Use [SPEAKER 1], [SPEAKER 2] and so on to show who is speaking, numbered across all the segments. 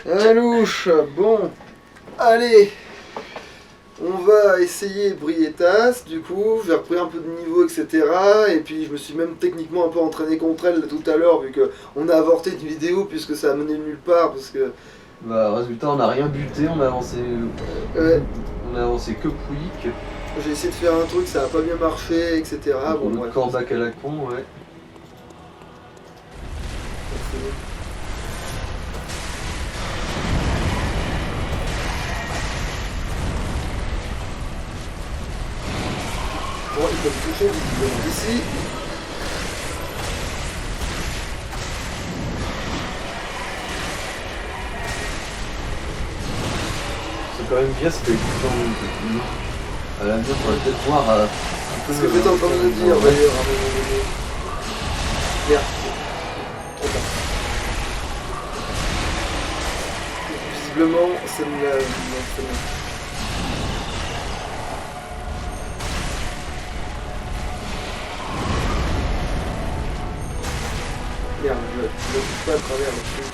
[SPEAKER 1] Alouche, bon, allez, on va essayer Brietas, du coup, j'ai repris un peu de niveau, etc. Et puis je me suis même techniquement un peu entraîné contre elle tout à l'heure, vu qu'on a avorté une vidéo, puisque ça a mené nulle part, parce que...
[SPEAKER 2] Bah, résultat, on n'a rien buté, on a avancé.
[SPEAKER 1] Ouais,
[SPEAKER 2] On a avancé que Pouic.
[SPEAKER 1] j'ai essayé de faire un truc, ça a pas bien marché, etc. Bon,
[SPEAKER 2] Pour notre
[SPEAKER 1] bref.
[SPEAKER 2] corbac à la con, ouais.
[SPEAKER 1] Bon, ils peuvent toucher visiblement d'ici.
[SPEAKER 2] C'est quand même bien, c'était écoutant. À l'avenir, on va peut-être voir.
[SPEAKER 1] C'est ce que j'étais en train de me dire d'ailleurs à un moment donné. Merde. Trop tard. Visiblement, ça ne l'a... non, c'est bon. Merde, je ne touche pas à travers là-dessus.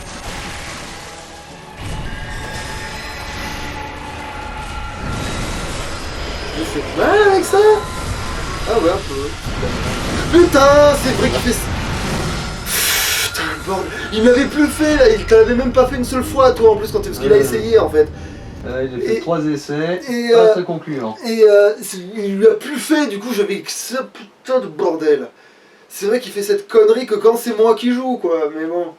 [SPEAKER 1] Je fais mal avec ça. Ah ouais, un peu. Putain, c'est vrai qu'il fait ça. Putain, le bordel. Il m'avait plus fait là, il t'avait même pas fait une seule fois toi en plus quand parce qu'il a essayé en fait.
[SPEAKER 2] Il a fait 3 essais,
[SPEAKER 1] et,
[SPEAKER 2] pas très concluant.
[SPEAKER 1] Et il lui a plus fait, du coup j'avais ce putain de bordel. C'est vrai qu'il fait cette connerie que quand c'est moi qui joue quoi, mais bon.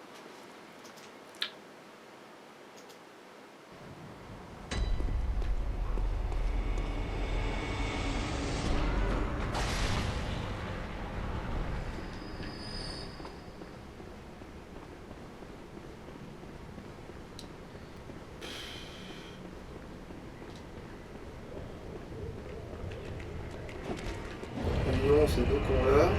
[SPEAKER 1] Non, ces deux cons là.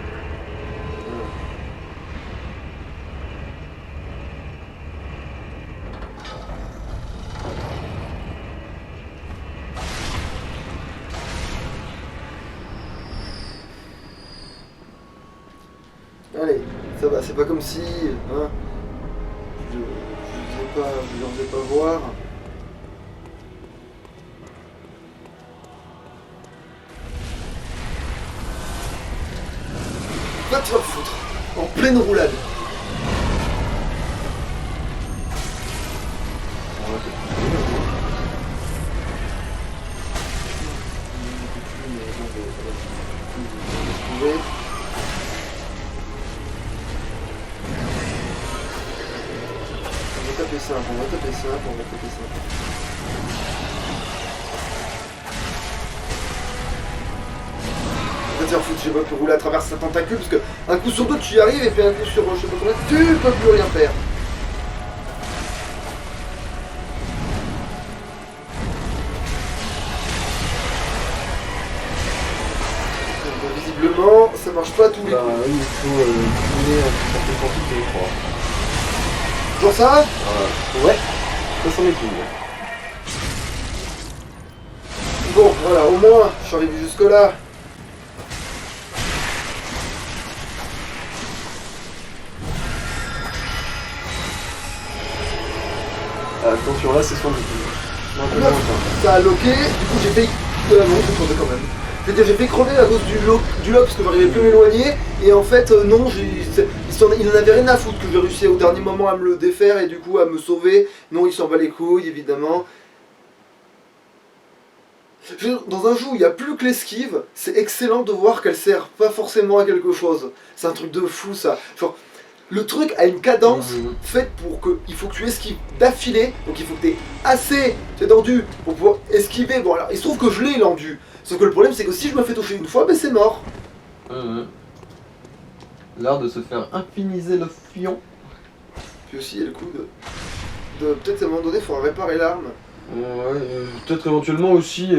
[SPEAKER 1] Allez, ça va, c'est pas comme si, hein, je leur faisais pas voir. Va te faire foutre, en pleine roulade. On va taper simple, on va taper simple, on va taper simple. On va te faire foutre, j'ai pas pu rouler à travers sa tentacule parce que un coup sur deux tu y arrives et puis un coup sur je sais pas combien, tu peux plus rien faire. Donc, visiblement, ça marche pas à tous les
[SPEAKER 2] Bah
[SPEAKER 1] coups.
[SPEAKER 2] oui, il faut tourner en certaine quantité, je crois.
[SPEAKER 1] Genre ça
[SPEAKER 2] Ouais, ça s'en est tout.
[SPEAKER 1] Bon, voilà, au moins, je suis arrivé jusque là.
[SPEAKER 2] Attention, là c'est son but.
[SPEAKER 1] Non, ça a loqué, du coup j'ai fait... non, j'ai crevé quand même. C'est-à-dire j'ai fait crever à cause du lock parce que j'arrivais plus à m'éloigner. Et en fait, non, il en avait rien à foutre que j'ai réussi au dernier moment à me le défaire et du coup à me sauver. Non, il s'en bat les couilles, évidemment. Dans un jeu où il n'y a plus que l'esquive, c'est excellent de voir qu'elle sert pas forcément à quelque chose. C'est un truc de fou ça. Genre, le truc a une cadence faite pour que il faut que tu esquives d'affilée, donc il faut que tu aies assez tendu pour pouvoir esquiver. Bon alors il se trouve que je l'ai l'endu. Sauf que le problème c'est que si je me fais toucher une fois, ben c'est mort.
[SPEAKER 2] L'art de se faire infiniser le fion.
[SPEAKER 1] Puis aussi il y a le coup de peut-être à un moment donné il faudra réparer l'arme.
[SPEAKER 2] Ouais, peut-être éventuellement aussi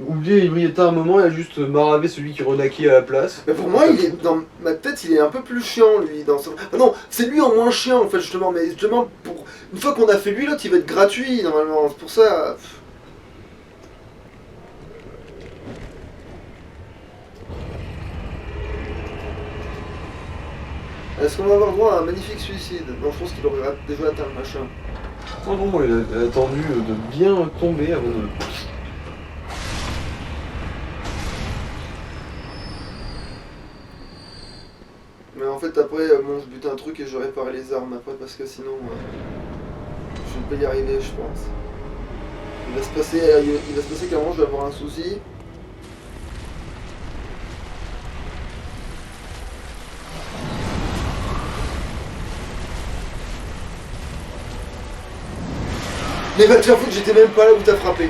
[SPEAKER 2] oublier Ibrieta un moment et à juste maraver celui qui renaquit à la place.
[SPEAKER 1] Mais pour moi, il est dans ma tête, il est un peu plus chiant lui. Ah non, c'est lui en moins chiant en fait justement. Mais justement, une fois qu'on a fait lui, l'autre il va être gratuit normalement. C'est pour ça. Est-ce qu'on va avoir droit à un magnifique suicide? Non, je pense qu'il aurait déjà atteint le machin.
[SPEAKER 2] Oh non, il a attendu de bien tomber avant de...
[SPEAKER 1] Mais en fait après, bon, je bute un truc et je réparais les armes après parce que sinon, je vais pas y arriver, je pense. Il va se passer qu'à un moment je vais avoir un souci. Mais va te faire foutre, j'étais même pas là où t'as frappé.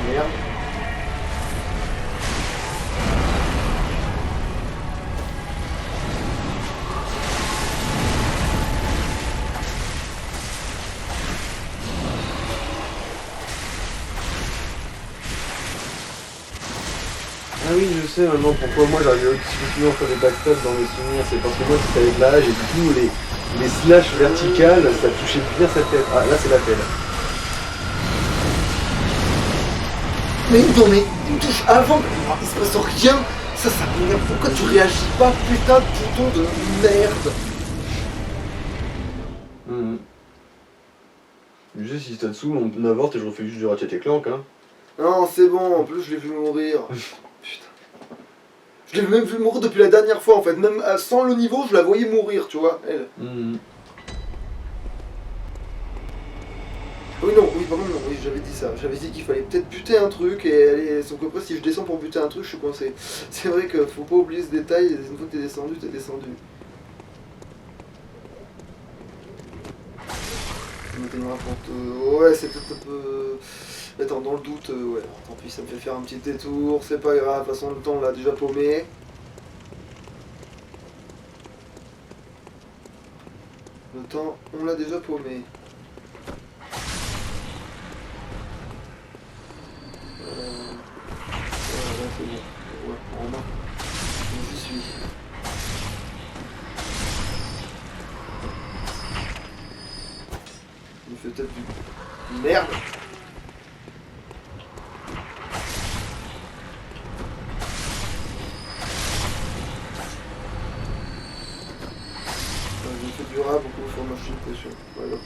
[SPEAKER 1] Merde.
[SPEAKER 2] Ah oui, je sais maintenant pourquoi moi j'arrive exclusivement à faire des backstabs dans mes souvenirs. C'est parce que moi c'était avec l'âge et du coup les slash verticales, ça touchait bien sa tête. Ah là c'est la pelle.
[SPEAKER 1] Mais non mais il me touche avant, il se passe rien. Ça m'énerve. Pourquoi tu réagis pas, putain de bouton de merde?
[SPEAKER 2] Je sais si t'as dessous, on avorte et je refais juste du Ratchet et Clank hein.
[SPEAKER 1] Non, c'est bon, en plus je l'ai vu mourir. Putain. Je l'ai même vu mourir depuis la dernière fois en fait. Même sans le niveau, je la voyais mourir, tu vois, elle. Oui, non, oui, pardon, non, oui, j'avais dit ça. J'avais dit qu'il fallait peut-être buter un truc et aller. Sauf que après, si je descends pour buter un truc, je suis coincé. C'est vrai que faut pas oublier ce détail. Une fois que t'es descendu, t'es descendu. Ouais, c'est peut-être un peu. Attends, dans le doute, ouais, tant pis, ça me fait faire un petit détour, c'est pas grave, de toute façon le temps on l'a déjà paumé. Le temps, on l'a déjà paumé. Là c'est bon. Ouais, en main. J'y suis. Il me fait peut-être du... Merde. J'ai fait du rap, beaucoup de machine pression. Voilà.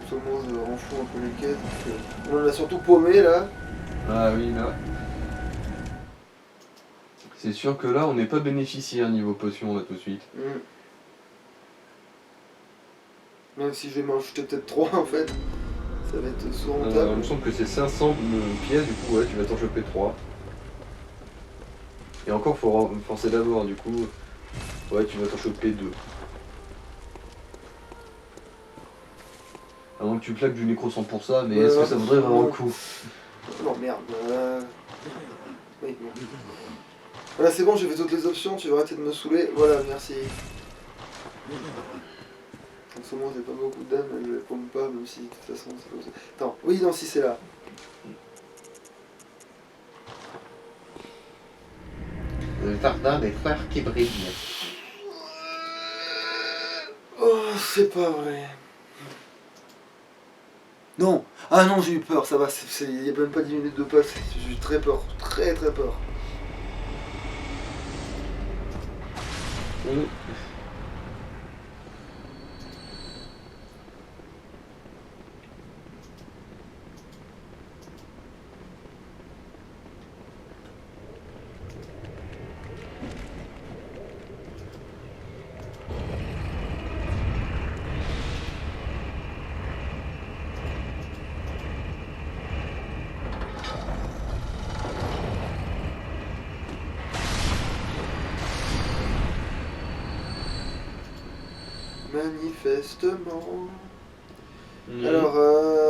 [SPEAKER 1] Comment je rends fou un peu les quêtes. On l'a surtout paumé là.
[SPEAKER 2] Ah oui là. C'est sûr que là on n'est pas bénéficiaire niveau potion là tout de suite.
[SPEAKER 1] Même si je vais m'en acheter peut-être 3 en fait. Ça va être surmontable.
[SPEAKER 2] Il me semble que c'est 500 pièces, du coup ouais tu vas t'en choper 3. Et encore faut renforcer d'abord, du coup ouais tu vas t'en choper 2. À moins que tu claques du nécro-sang pour ça, mais est-ce que ça vaudrait vraiment le coup?
[SPEAKER 1] Non merde. Oui, bon. Voilà c'est bon, j'ai fait toutes les options, tu vas arrêter de me saouler. Voilà, merci. En ce moment j'ai pas beaucoup de dames, je les paume pas, même si de toute façon c'est pas... Attends, oui non si c'est là.
[SPEAKER 2] Le jardin des frères qui brillent.
[SPEAKER 1] Oh, c'est pas vrai. Non. Ah non, j'ai eu peur, ça va, il n'y a même pas 10 minutes de passe, j'ai eu très peur, très peur. Manifestement, Alors,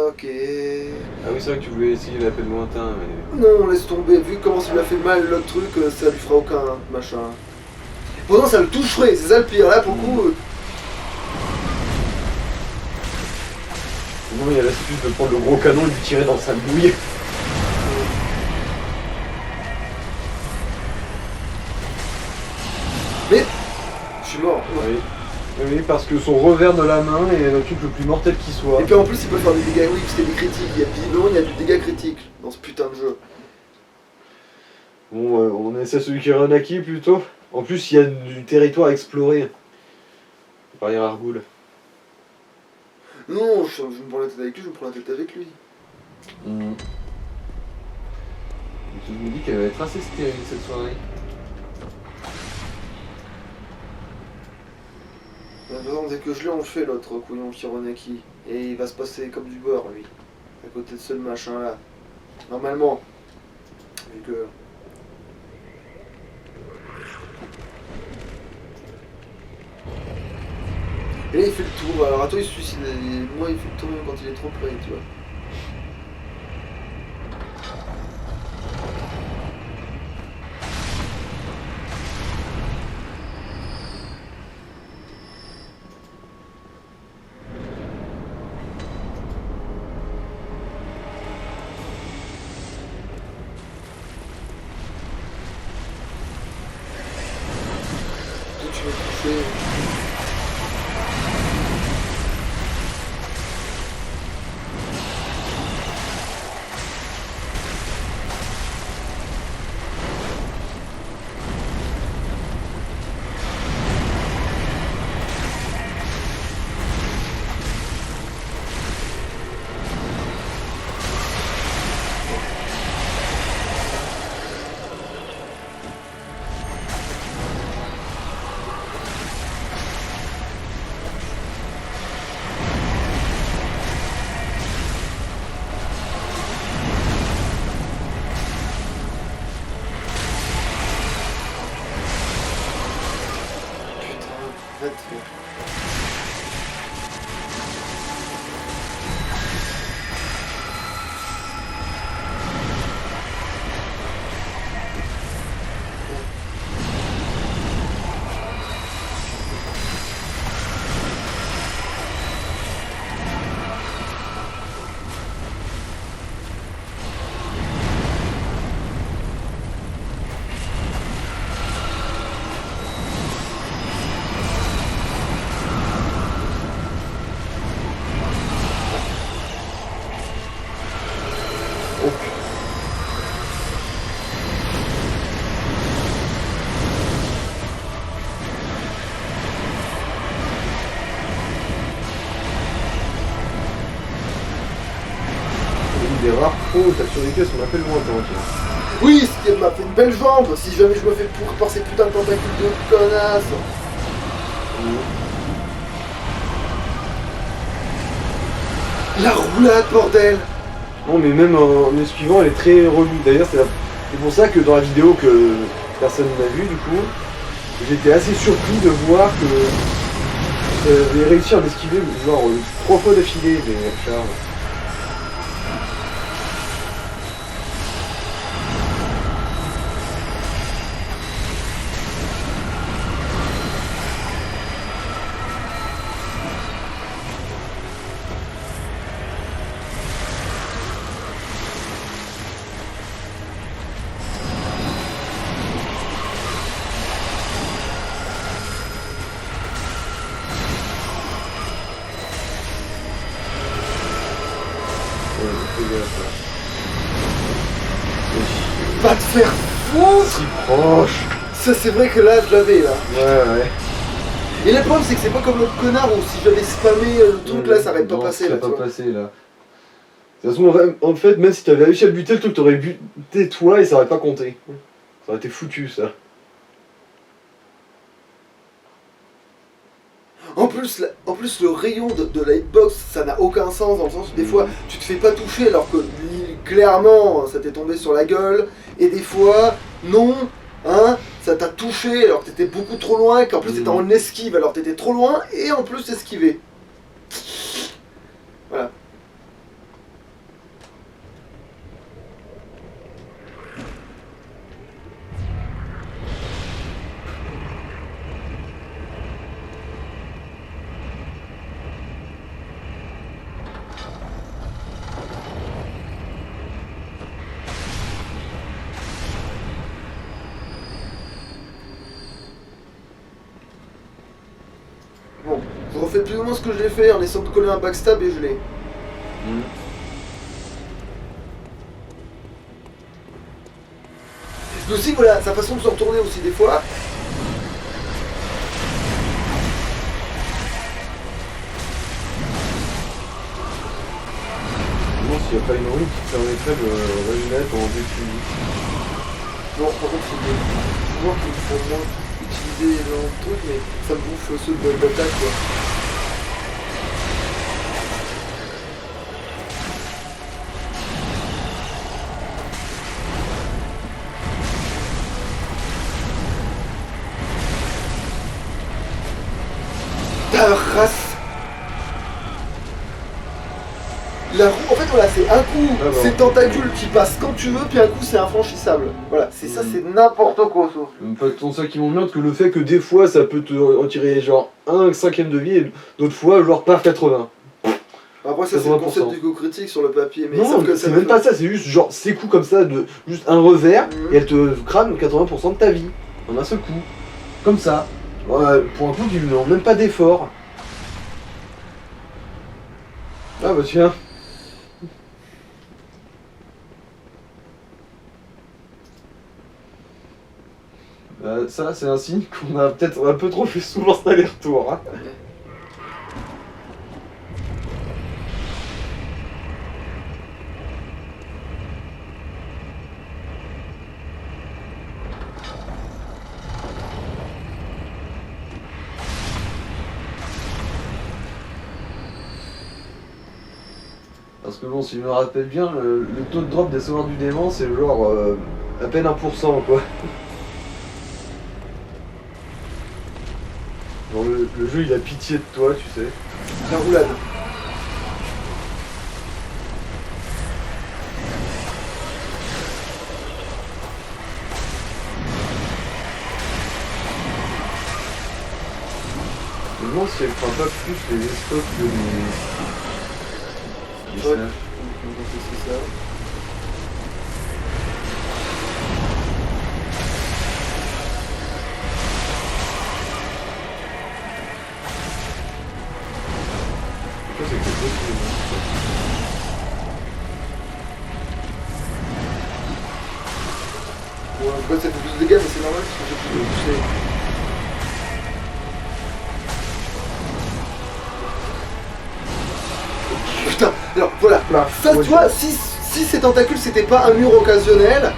[SPEAKER 1] ok.
[SPEAKER 2] Ah oui, c'est vrai que tu voulais essayer l'appel lointain, mais...
[SPEAKER 1] Non, laisse tomber. Vu comment ça lui a fait mal l'autre truc, ça lui fera aucun machin. Pourtant, ça le toucherait, c'est ça le pire. Là, pour le coup.
[SPEAKER 2] Sinon, il y a l'astuce de prendre le gros canon et de lui tirer dans sa bouille.
[SPEAKER 1] Mais. Je suis mort.
[SPEAKER 2] Oui. Oui, parce que son revers de la main est le truc le plus mortel qui soit.
[SPEAKER 1] Et puis en plus, il peut faire des dégâts, oui, parce qu'il y a des critiques. Visiblement, il y a du dégât critique dans ce putain de jeu.
[SPEAKER 2] Bon, on essaie celui qui est Renaki plutôt. En plus, il y a du territoire à explorer. Par les Rargoul.
[SPEAKER 1] Non, je me prends la tête avec lui, je me prends la tête avec lui.
[SPEAKER 2] Je me dis qu'elle va être assez stérile cette soirée.
[SPEAKER 1] De toute façon, dès que je l'ai, on le fait l'autre couillon Kironaki. Et il va se passer comme du beurre, lui. À côté de ce machin là. Normalement. Vu que. Et là, il fait le tour. Alors, à toi, il se suicide. Et moi, il fait le tour même quand il est trop près, tu vois. Toi, tu vas toucher. Va te faire.
[SPEAKER 2] Des rares pros, t'as survécu à son appel lointain, tiens.
[SPEAKER 1] Oui, ce qui m'a fait une belle jambe. Si jamais je me fais pourrir par ces putains de tentacules de connasse. La roulade, bordel.
[SPEAKER 2] Non, mais même en esquivant, elle est très relou. D'ailleurs, c'est pour ça que dans la vidéo que personne n'a vu, du coup, j'étais assez surpris de voir que j'avais réussi à l'esquiver, genre 3 fois d'affilée, des chars.
[SPEAKER 1] Va te faire foutre.
[SPEAKER 2] Si proche.
[SPEAKER 1] Ça, c'est vrai que là, je l'avais, là.
[SPEAKER 2] Ouais.
[SPEAKER 1] Et le problème, c'est que c'est pas comme l'autre connard où si j'avais spammé le truc là, ça aurait pas passé, là, tu vois.
[SPEAKER 2] passé, là. De toute façon, en fait, même si t'avais réussi à le buter, le truc t'aurais buté toi et ça aurait pas compté. Ça aurait été foutu, ça.
[SPEAKER 1] En plus, le rayon de la hitbox, ça n'a aucun sens, dans le sens où des fois, tu te fais pas toucher alors que clairement, ça t'est tombé sur la gueule, et des fois, non, hein, ça t'a touché alors que t'étais beaucoup trop loin, qu'en plus t'étais en esquive alors que t'étais trop loin, et en plus esquivé. Voilà. Je refais plus ou moins ce que j'ai fait en essayant de coller un backstab et je l'ai. Mais aussi, voilà, sa façon de se retourner aussi des fois.
[SPEAKER 2] S'il n'y a pas une roue qui permettrait de remettre en défi.
[SPEAKER 1] Non, par contre, c'est des joueurs qui me font moins utiliser le truc, mais ça me bouffe ceux d'attaque, quoi. Ta race. La roue, en fait, voilà, c'est un coup, c'est tentacules qui passent quand tu veux, puis un coup, c'est infranchissable. Voilà, c'est ça, c'est n'importe quoi, ça.
[SPEAKER 2] Pas tant ça qui m'emmerde que le fait que des fois, ça peut te retirer genre 1/5 de vie, et d'autres fois, genre par 80.
[SPEAKER 1] Après, ça, c'est le concept d'éco-critique sur le papier, mais
[SPEAKER 2] non, c'est même pas ça, c'est juste genre ces coups comme ça, de juste un revers, et elle te crame 80% de ta vie, en un seul coup. Comme ça. Ouais, pour un coup qui n'ont même pas d'effort. Ah bah tiens. Ça, c'est un signe qu'on a peut-être un peu trop fait souvent cet aller-retour. Hein. Parce que bon, si je me rappelle bien, le taux de drop des sauveurs du démon, c'est genre à peine 1%, quoi. Genre le jeu, il a pitié de toi, tu sais.
[SPEAKER 1] La roulade.
[SPEAKER 2] Je me demande si elle prend pas plus les stocks que les
[SPEAKER 1] Ouais.
[SPEAKER 2] snacks.
[SPEAKER 1] C'est ça.
[SPEAKER 2] Ça, c'est quelque chose que-
[SPEAKER 1] Bon, en tout cas, ça fait plus de dégâts, mais c'est normal parce que j'ai plus de toucher. Putain, alors voilà, ça tu vois, si ces tentacules c'était pas un mur occasionnel,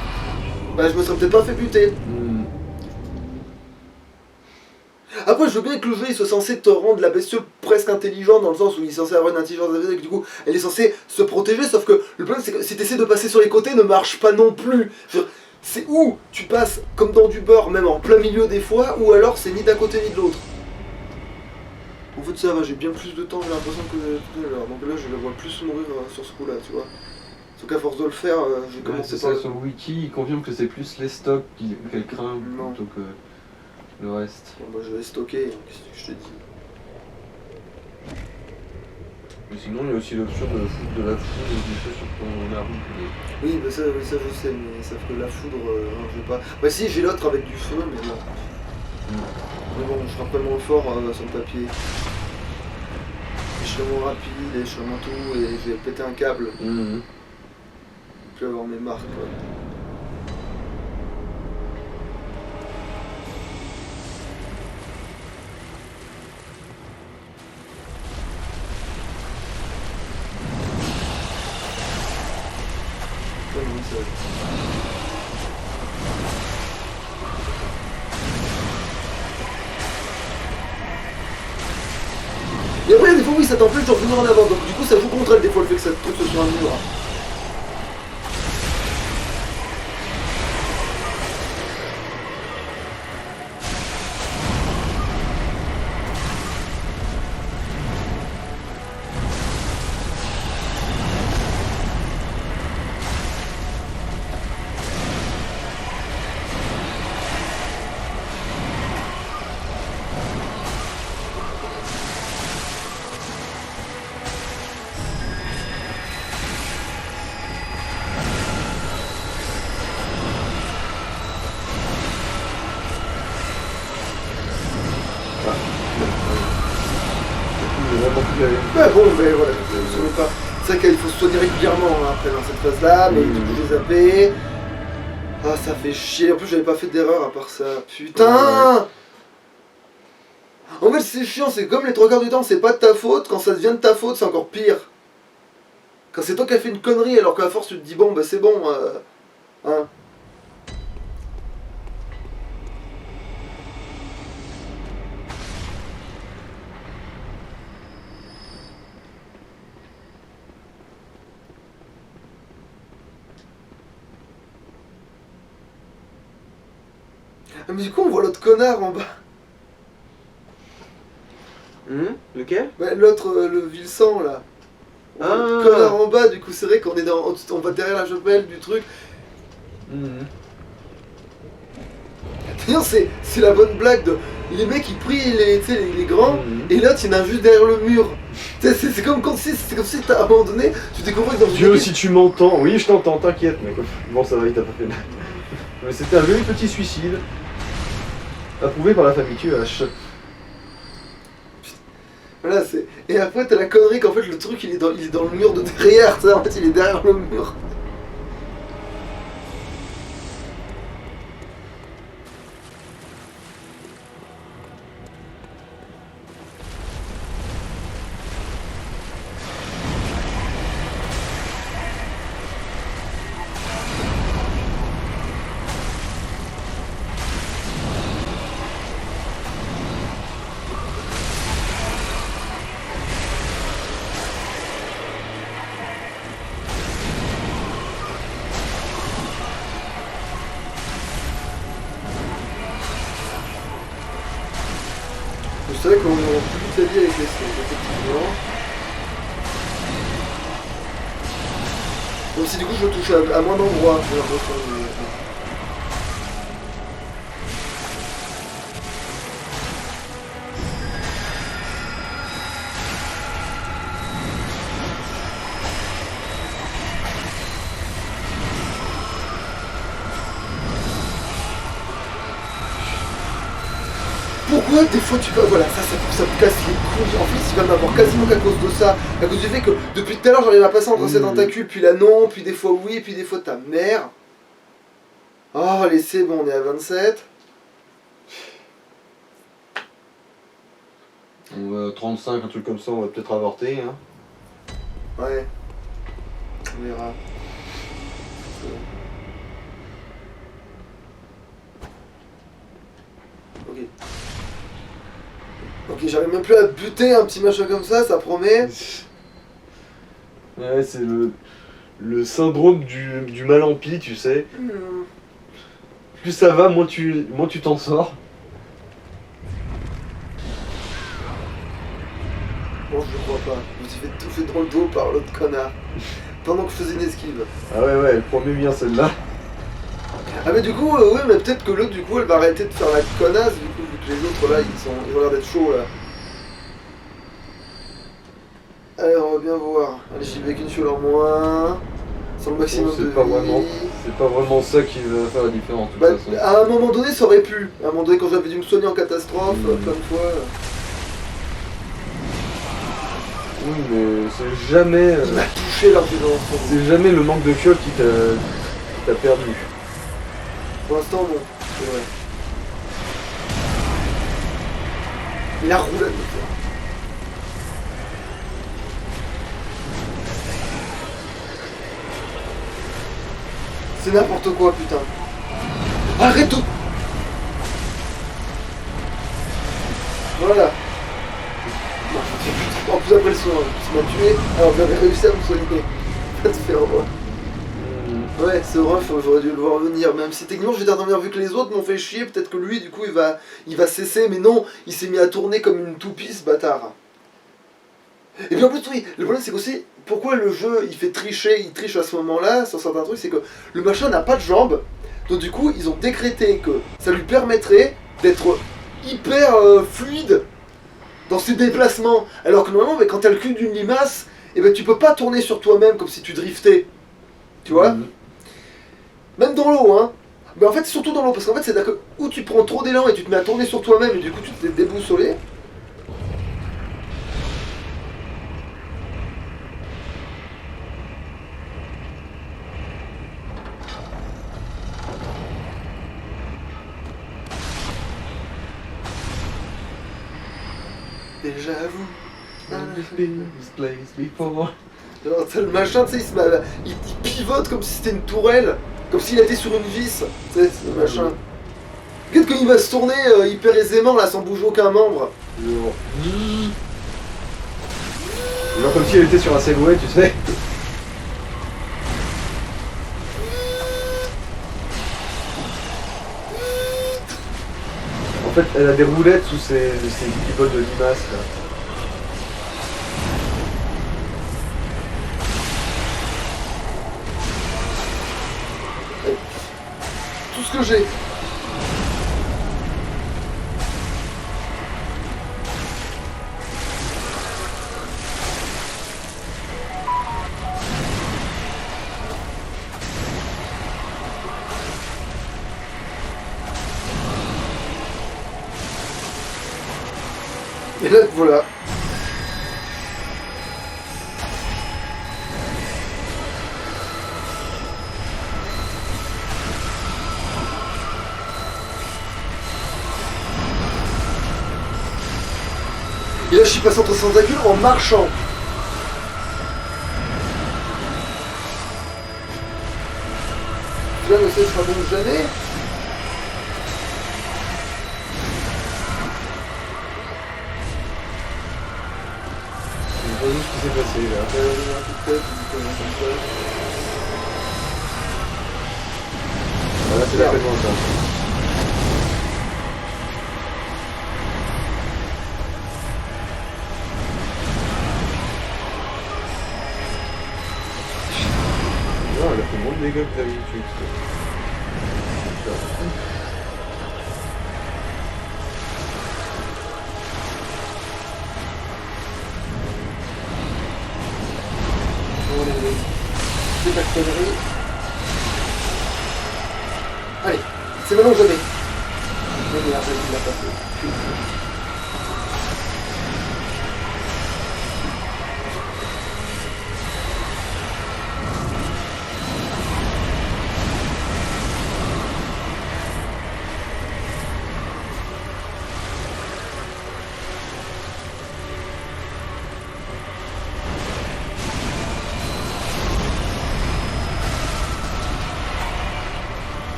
[SPEAKER 1] bah je me serais peut-être pas fait buter. Après, je veux bien que le jeu il soit censé te rendre la bestiole presque intelligente dans le sens où il est censé avoir une intelligence et que du coup elle est censée se protéger, sauf que le problème c'est que si tu essaies de passer sur les côtés ne marche pas non plus. C'est où tu passes comme dans du beurre, même en plein milieu des fois, ou alors c'est ni d'un côté ni de l'autre. En fait ça va, j'ai bien plus de temps j'ai l'impression que tout à l'heure, donc là je la vois plus mourir sur ce coup là, tu vois. Sauf qu'à force de le faire, j'ai commencé
[SPEAKER 2] c'est ça, sur le wiki, il confirme que c'est plus les stocks qu'elle craint plutôt que le reste.
[SPEAKER 1] Bon, bah, je vais stocker, hein, qu'est-ce que je te dis.
[SPEAKER 2] Mais sinon, il y a aussi l'option de foutre de la foudre ou des choses sur ton arme.
[SPEAKER 1] Oui, bah ça je sais, mais sauf que la foudre, je vais pas. Bah si, j'ai l'autre avec du feu, mais non. Mais bon, je serai pas moins fort sur le papier. Échelonnement rapide, échelonnement tout, et je vais péter un câble. Je vais avoir mes marques, quoi. Oui, ça va. Et après, des fois, oui, ça t'empêche de revenir en avant, donc du coup, ça joue contre elle, des fois, le fait que ça truc ce soit un mur. Ouais, bon, mais voilà, je ne pas. C'est vrai qu'il faut se soigner régulièrement hein, après dans cette phase-là, mais du coup j'ai zappé. Ah, ça fait chier. En plus, j'avais pas fait d'erreur à part ça. Putain! En fait, c'est chiant, c'est comme les trois quarts du temps, c'est pas de ta faute. Quand ça devient de ta faute, c'est encore pire. Quand c'est toi qui as fait une connerie, alors qu'à force tu te dis bon, bah c'est bon. Hein. Ah, mais du coup, on voit l'autre connard en bas.
[SPEAKER 2] Lequel?
[SPEAKER 1] Bah, l'autre, le Vilsan là. On voit le connard en bas, du coup, c'est vrai qu'on est dans. On va derrière la chapelle du truc. D'ailleurs, c'est la bonne blague de. Les mecs ils prient les grands, et l'autre il y en a juste derrière le mur. C'est comme si à un moment donné, tu découvrais que dans
[SPEAKER 2] Dieu, si tu m'entends, oui je t'entends, t'inquiète mec. Bon ça va, il t'a pas fait mal. Mais c'était un joli petit suicide, approuvé par la famille TH.
[SPEAKER 1] Voilà, c'est. Et après t'as la connerie qu'en fait le truc il est dans le mur de derrière, tu sais, en fait il est derrière le mur. C'est vrai qu'on aura plus vite la vie avec les sons, effectivement. Donc si du coup je le touche à moins d'endroits, j'ai l'impression. Pourquoi des fois tu peux... Voilà, ça me casse les couilles. En fait, il va m'avoir quasiment qu'à cause de ça. À cause du fait que depuis tout à l'heure, j'arrive à passer entre ces tentacules, puis là non, puis des fois oui, puis des fois ta mère. Oh, allez, c'est bon, on est à 27.
[SPEAKER 2] On va 35, un truc comme ça, on va peut-être avorter. Hein.
[SPEAKER 1] Ouais. On verra. Ok. Ok, j'arrive même plus à buter un petit machin comme ça promet.
[SPEAKER 2] Ouais, c'est le syndrome du mal en pis, tu sais. Plus ça va, moins tu t'en sors.
[SPEAKER 1] Bon, je le crois pas. Je me suis fait touffer dans le dos par l'autre connard. Pendant que je faisais une esquive.
[SPEAKER 2] Ah ouais, elle promet bien celle-là.
[SPEAKER 1] Ah mais du coup, ouais, mais peut-être que l'autre, du coup, elle va arrêter de faire la connasse, du coup, vu que les autres, là, ils ont l'air d'être chauds, là. Allez, on va bien voir. Allez, j'y vais qu'une fiole en moins. Sans le maximum de vie.
[SPEAKER 2] C'est pas vraiment ça qui va faire la différence, de toute façon.
[SPEAKER 1] À un moment donné, ça aurait pu. À un moment donné, quand j'avais dû me soigner en catastrophe, plein de fois...
[SPEAKER 2] Oui, mais c'est jamais...
[SPEAKER 1] Il m'a touché lors du lancement.
[SPEAKER 2] C'est jamais le manque de fiole qui t'a perdu.
[SPEAKER 1] Pour l'instant, non. C'est vrai. Mais la roulade, c'est n'importe quoi, putain. Arrête tout. Voilà. En plus après le soin, tu m'as tué, alors j'avais réussi à me soigner. Ça te fait horreur. Ouais, c'est vrai, j'aurais dû le voir venir, même si techniquement je vais dormir vu que les autres m'ont fait chier, peut-être que lui du coup il va cesser, mais non, il s'est mis à tourner comme une toupie ce bâtard. Et puis en plus oui, le problème c'est qu'aussi, pourquoi le jeu il fait tricher, il triche à ce moment-là sur certains trucs, c'est que le machin n'a pas de jambes, donc du coup ils ont décrété que ça lui permettrait d'être hyper fluide dans ses déplacements, alors que normalement quand t'as le cul d'une limace, et ben tu peux pas tourner sur toi-même comme si tu driftais, tu vois. Même dans l'eau, hein. Mais en fait, surtout dans l'eau, parce qu'en fait, c'est là que où tu prends trop d'élan et tu te mets à tourner sur toi-même et du coup tu te fais déboussoler. déjà vu.
[SPEAKER 2] This place before.
[SPEAKER 1] Alors, t'as le machin, tu sais, il pivote comme si c'était une tourelle, comme s'il était sur une vis, tu sais, ce machin. Regarde quand il va se tourner hyper aisément, là, sans bouger aucun membre.
[SPEAKER 2] Genre comme si elle était sur un Segway, tu sais. En fait, elle a des roulettes sous ses pivots de limaces, là.
[SPEAKER 1] Tout ce que j'ai. Et là, voilà. Et là, je suis passé entre sans tentacules en marchant. Là, ne cessera donc jamais.
[SPEAKER 2] Je sais pas ce qui s'est passé là. Voilà, c'est la peine ça. Non, elle a fait moins de dégâts que d'habitude.
[SPEAKER 1] C'est ta connerie. Allez, c'est maintenant ou jamais. Mais merde, il l'a pas fait.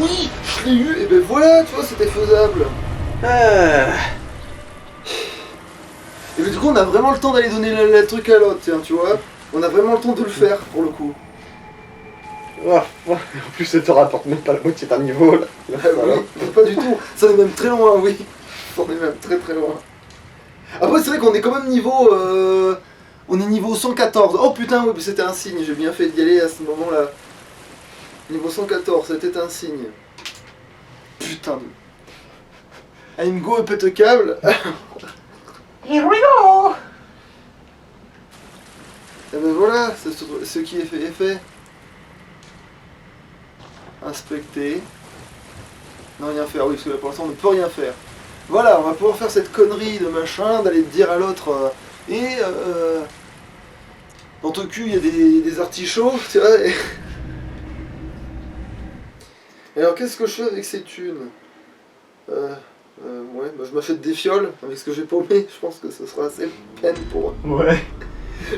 [SPEAKER 1] Oui, je l'ai eu, et ben voilà, tu vois, c'était faisable. Et ben, du coup, on a vraiment le temps d'aller donner le truc à l'autre, tiens, tu vois. On a vraiment le temps de le faire, pour le coup.
[SPEAKER 2] En plus, ça te rapporte même pas la moitié d'un niveau là.
[SPEAKER 1] Ah, oui, pas du tout. Ça en est même très loin, oui. On est même très très loin. Après, c'est vrai qu'on est quand même niveau... On est niveau 114. Oh putain, oui, c'était un signe. J'ai bien fait d'y aller à ce moment-là. Niveau 114, c'était un signe. Putain de... I'm go pète le câble. Here we go. Et ben voilà, ce qui est fait est fait. Inspecter. Non, rien faire, oui, parce que là, pour l'instant, on ne peut rien faire. Voilà, on va pouvoir faire cette connerie de machin, d'aller dire à l'autre, dans ton cul, il y a des artichauts, tu vois. Et alors, qu'est-ce que je fais avec ces thunes ouais, bah, je m'achète des fioles avec ce que j'ai paumé, je pense que ce sera assez peine pour...
[SPEAKER 2] Ouais.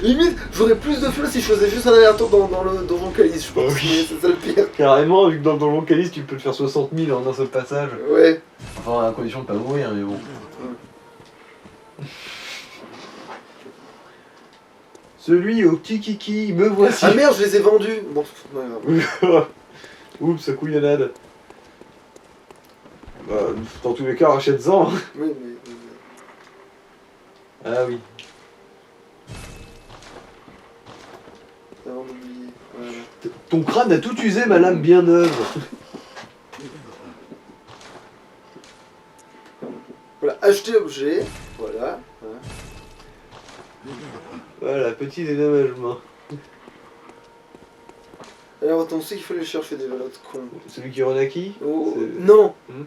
[SPEAKER 1] Limite, j'aurais plus de fioles si je faisais juste un aller-retour dans le donjon calice, je pense,
[SPEAKER 2] Oui.
[SPEAKER 1] mais c'est ça le pire.
[SPEAKER 2] Carrément, vu que dans le calice, tu peux te faire 60 000 en un seul passage.
[SPEAKER 1] Ouais.
[SPEAKER 2] Enfin, à condition de pas mourir, mais bon. Celui au petit kiki, me voici.
[SPEAKER 1] Ah merde, je les ai vendus. Bon, ouais, grave.
[SPEAKER 2] Oups, sa couillonnade. Bah, dans tous les cas, rachète-en.
[SPEAKER 1] Oui, mais...
[SPEAKER 2] Ah oui.
[SPEAKER 1] Avant d'oublier. Voilà.
[SPEAKER 2] Ton crâne a tout usé, ma lame bien neuve.
[SPEAKER 1] Voilà, acheter objet. Voilà.
[SPEAKER 2] Voilà, petit dédommagement.
[SPEAKER 1] Alors, on sait qu'il faut aller chercher des velottes cons.
[SPEAKER 2] Celui qui renaki.
[SPEAKER 1] Oh, non.
[SPEAKER 2] Hmm.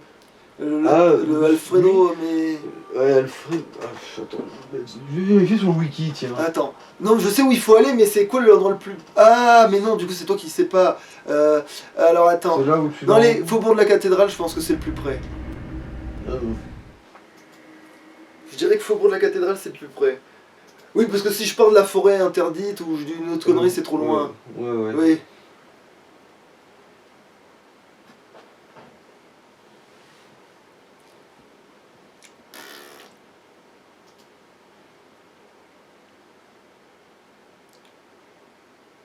[SPEAKER 1] Le Alfredo, mais...
[SPEAKER 2] Ouais, Alfred. Ah, attends. Je vais vérifier sur le wiki, tiens.
[SPEAKER 1] Attends. Non, je sais où il faut aller, mais c'est quoi l'endroit le plus... Ah, mais non, du coup, c'est toi qui sais pas. Alors, attends.
[SPEAKER 2] C'est là où tu
[SPEAKER 1] Dans les faubourgs de la cathédrale, je pense que c'est le plus près.
[SPEAKER 2] Ah non.
[SPEAKER 1] Je dirais que Faubourg de la Cathédrale, c'est le plus près. Oui, parce que si je pars de la forêt interdite ou je dis une autre connerie, c'est trop loin.
[SPEAKER 2] Ouais.
[SPEAKER 1] Oui.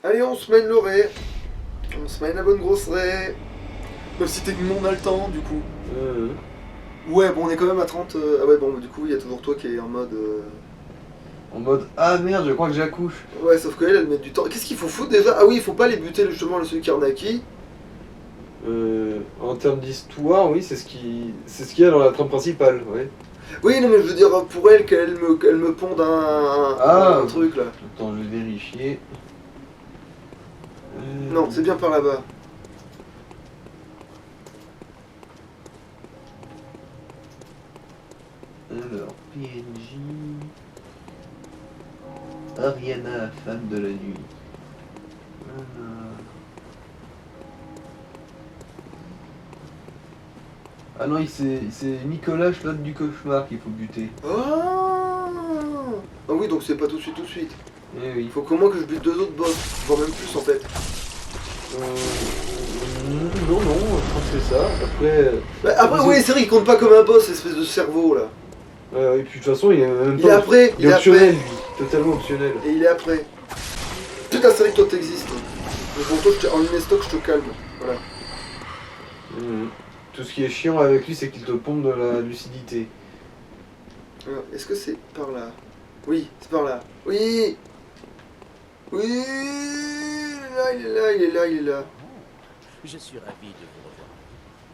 [SPEAKER 1] Allez, on se mène l'orée. On se mène la bonne grosse raie. Même si techniquement on a le temps, du coup. Ouais, bon, on est quand même à 30. Ah ouais, bon, du coup, il y a toujours toi qui est en mode.
[SPEAKER 2] En mode ah merde, je crois que j'accouche.
[SPEAKER 1] Ouais, sauf qu'elle, elle met du temps. Qu'est-ce qu'il faut foutre déjà? Ah oui, il faut pas les buter justement, celui qui en a qui.
[SPEAKER 2] En termes d'histoire, oui, c'est ce qu'il y a dans la trame principale, ouais.
[SPEAKER 1] Oui, non, mais je veux dire, pour elle, qu'elle me ponde un truc là.
[SPEAKER 2] Attends, je vais vérifier.
[SPEAKER 1] Non, c'est bien par là-bas.
[SPEAKER 2] Alors, PNJ. Ariana, femme de la nuit. Ah non, c'est Nicolas Schlott du cauchemar qu'il faut buter.
[SPEAKER 1] Ah oui, donc c'est pas tout de suite,
[SPEAKER 2] Eh oui.
[SPEAKER 1] Il faut qu'au moins que je bute 2 autres boss, voire même plus en fait.
[SPEAKER 2] Non, je pense que c'est ça. Après.
[SPEAKER 1] Après, oui, c'est vrai, il compte pas comme un boss, espèce de cerveau là.
[SPEAKER 2] Et puis de toute façon, il est même
[SPEAKER 1] Il est après,
[SPEAKER 2] il est optionnel, lui. Totalement optionnel.
[SPEAKER 1] Et il est après. Putain, c'est vrai que toi t'existes. Donc pour toi, en inestock, je te calme. Voilà.
[SPEAKER 2] Tout ce qui est chiant avec lui, c'est qu'il te pompe de la lucidité.
[SPEAKER 1] Alors, est-ce que c'est par là? Oui, c'est par là. Oui. Oui. Il est là.
[SPEAKER 3] Je suis ravi de vous revoir.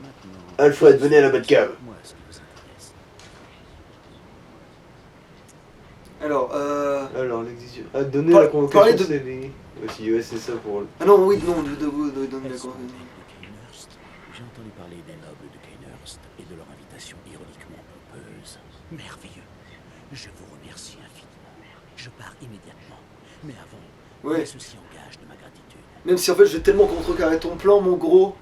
[SPEAKER 3] Maintenant,
[SPEAKER 2] Alfred, venez à la Batcave.
[SPEAKER 3] moi ce qui vous intéresse.
[SPEAKER 1] Alors,
[SPEAKER 2] l'exigence. Donner
[SPEAKER 1] Par-
[SPEAKER 2] la convocation
[SPEAKER 1] parler de-
[SPEAKER 2] CV. Aussi, ouais, c'est ça pour le.
[SPEAKER 1] Ah non, oui, non, de donner la
[SPEAKER 3] Elles sont
[SPEAKER 1] convocation.
[SPEAKER 3] de Cainhurst. J'ai entendu parler des nobles de Cainhurst et de leur invitation ironiquement pompeuse. Merveilleux. Je vous remercie infiniment. Je pars immédiatement. Mais avant,
[SPEAKER 1] Ouais.
[SPEAKER 3] ceci engage de ma gratitude.
[SPEAKER 1] Même si en fait je vais tellement contrecarrer ton plan, mon gros.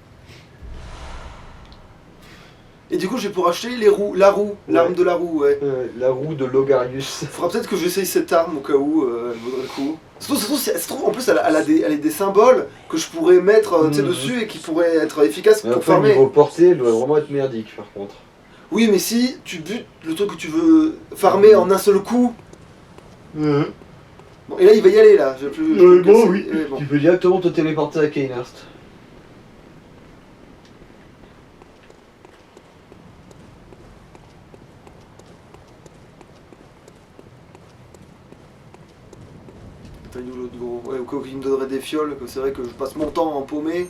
[SPEAKER 1] Et du coup, je vais pour acheter l'arme de la roue, ouais.
[SPEAKER 2] La roue de Logarius.
[SPEAKER 1] Faudra peut-être que j'essaye cette arme au cas où elle vaudrait le coup. Surtout, en plus, elle a des symboles que je pourrais mettre tu sais, dessus et qui pourraient être efficaces pour
[SPEAKER 2] Après,
[SPEAKER 1] farmer.
[SPEAKER 2] niveau portée, elle doit vraiment être merdique par contre.
[SPEAKER 1] Oui, mais si tu butes le truc que tu veux farmer en un seul coup. Bon, et là, il va y aller là. Je vais plus, je peux le casser.
[SPEAKER 2] oui.
[SPEAKER 1] Et bon.
[SPEAKER 2] Tu peux directement te téléporter à Cainhurst.
[SPEAKER 1] T'as eu l'autre gros. Ouais, au cas où il me donnerait des fioles, que c'est vrai que je passe mon temps en paumé.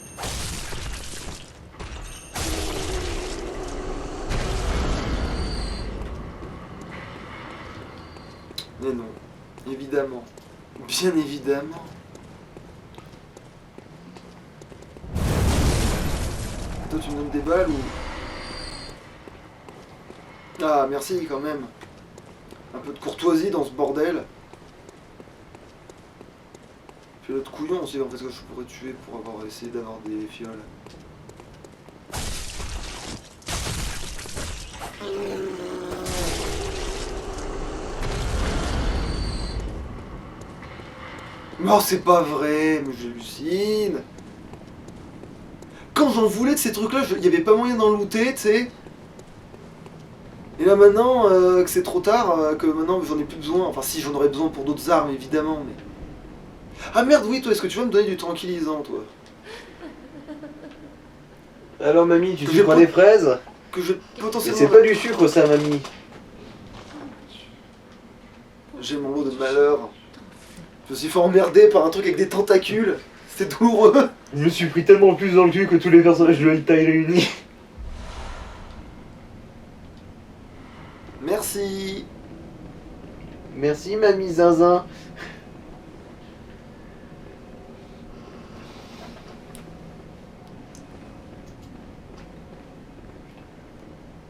[SPEAKER 1] Mais non, évidemment. Bien évidemment. Toi tu me donnes des balles ou... Ah merci quand même. Un peu de courtoisie dans ce bordel. Puis l'autre couillon aussi en fait que je pourrais tuer pour avoir essayé d'avoir des fioles. Non, c'est pas vrai, mais j'hallucine. Quand j'en voulais de ces trucs-là, il y avait pas moyen d'en looter, tu sais. Et là maintenant, que c'est trop tard, que maintenant j'en ai plus besoin. Enfin si, j'en aurais besoin pour d'autres armes, évidemment, mais... Ah merde, oui, toi, est-ce que tu vas me donner du tranquillisant, toi?
[SPEAKER 2] Alors mamie, tu
[SPEAKER 1] Que
[SPEAKER 2] sucres
[SPEAKER 1] j'ai
[SPEAKER 2] des fraises?
[SPEAKER 1] Que je
[SPEAKER 2] Mais
[SPEAKER 1] potentiellement...
[SPEAKER 2] c'est pas du sucre ça mamie.
[SPEAKER 1] J'ai mon lot de malheur. Je me suis fait emmerder par un truc avec des tentacules. C'était douloureux.
[SPEAKER 2] Je me suis pris tellement plus dans le cul que tous les personnages de Hentai réunis.
[SPEAKER 1] Merci.
[SPEAKER 2] Merci mamie zinzin.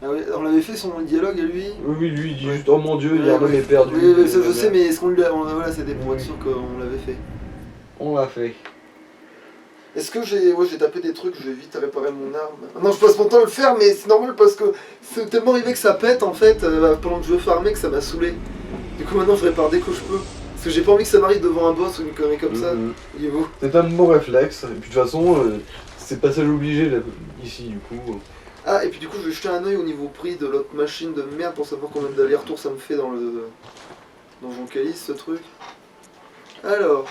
[SPEAKER 1] Ah oui, on l'avait fait son dialogue à lui.
[SPEAKER 2] Oui, lui il dit juste oh mon dieu,
[SPEAKER 1] Ouais,
[SPEAKER 2] Yarnum
[SPEAKER 1] ouais.
[SPEAKER 2] est perdu.
[SPEAKER 1] Oui, mais ça, je sais, mais est-ce qu'on lui a... Voilà, c'était pour
[SPEAKER 2] Oui.
[SPEAKER 1] être sûr qu'on l'avait fait.
[SPEAKER 2] On l'a fait.
[SPEAKER 1] Est-ce que j'ai tapé des trucs, je vais vite réparer mon arme. Non, je passe mon temps à le faire, mais c'est normal parce que c'est tellement arrivé que ça pète en fait pendant que je veux farmer que ça m'a saoulé. Du coup maintenant je répare dès que je peux. Parce que j'ai pas envie que ça m'arrive devant un boss ou une connerie comme ça. Voyez-vous.
[SPEAKER 2] C'est un bon réflexe, et puis de toute façon, c'est passage obligé là, ici du coup.
[SPEAKER 1] Ah, et puis du coup je vais jeter un oeil au niveau prix de l'autre machine de merde pour savoir combien d'aller-retour ça me fait dans le donjon Calice ce truc. Alors.